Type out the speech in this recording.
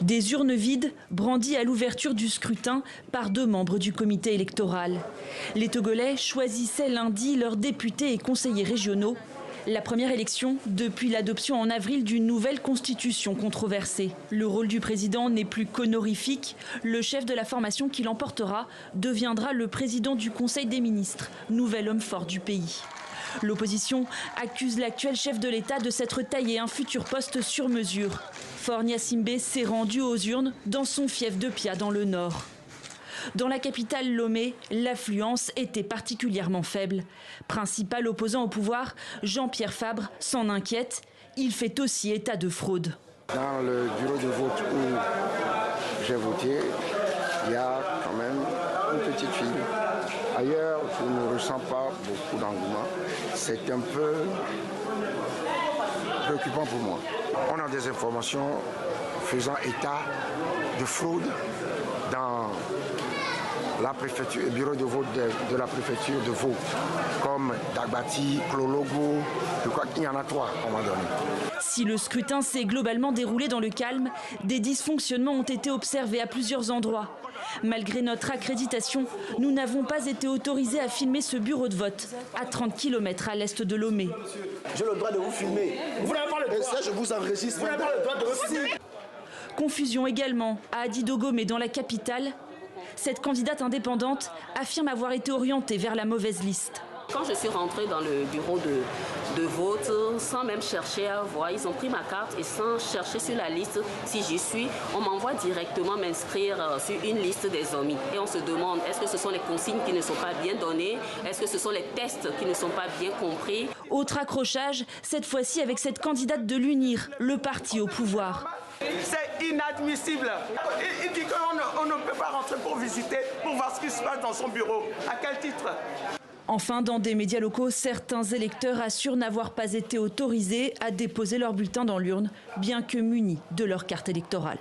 Des urnes vides brandies à l'ouverture du scrutin par 2 membres du comité électoral. Les Togolais choisissaient lundi leurs députés et conseillers régionaux. La première élection depuis l'adoption en avril d'une nouvelle constitution controversée. Le rôle du président n'est plus qu'honorifique. Le chef de la formation qui l'emportera deviendra le président du Conseil des ministres, nouvel homme fort du pays. L'opposition accuse l'actuel chef de l'État de s'être taillé un futur poste sur mesure. Faure Gnassingbé s'est rendu aux urnes dans son fief de Pia dans le nord. Dans la capitale Lomé, l'affluence était particulièrement faible. Principal opposant au pouvoir, Jean-Pierre Fabre s'en inquiète. Il fait aussi état de fraude. Dans le bureau de vote où j'ai voté, il y a quand même une petite fille. Ailleurs, je ne ressens pas beaucoup d'engouement. C'est un peu préoccupant pour moi. On a des informations faisant état de fraude dans la préfecture, le bureau de vote de la préfecture de Vaud, comme Dagbati, Klologo, je crois qu'il y en a 3 à un moment donné. Si le scrutin s'est globalement déroulé dans le calme, des dysfonctionnements ont été observés à plusieurs endroits. Malgré notre accréditation, nous n'avons pas été autorisés à filmer ce bureau de vote, à 30 km à l'est de Lomé. J'ai le droit de vous filmer. Vous n'avez pas le droit. Et ça, je vous enregistre. Vous n'avez pas le droit de vous filmer. Confusion également à Adidogomé dans la capitale. Cette candidate indépendante affirme avoir été orientée vers la mauvaise liste. Quand je suis rentrée dans le bureau de vote, sans même chercher à voir, ils ont pris ma carte et sans chercher sur la liste si j'y suis, on m'envoie directement m'inscrire sur une liste des amis. Et on se demande, est-ce que ce sont les consignes qui ne sont pas bien données? Est-ce que ce sont les tests qui ne sont pas bien compris? Autre accrochage, cette fois-ci avec cette candidate de l'UNIR, le parti au pouvoir. C'est inadmissible. Il dit qu'on ne peut pas rentrer pour visiter, pour voir ce qui se passe dans son bureau. À quel titre? Enfin, dans des médias locaux, certains électeurs assurent n'avoir pas été autorisés à déposer leur bulletin dans l'urne, bien que munis de leur carte électorale.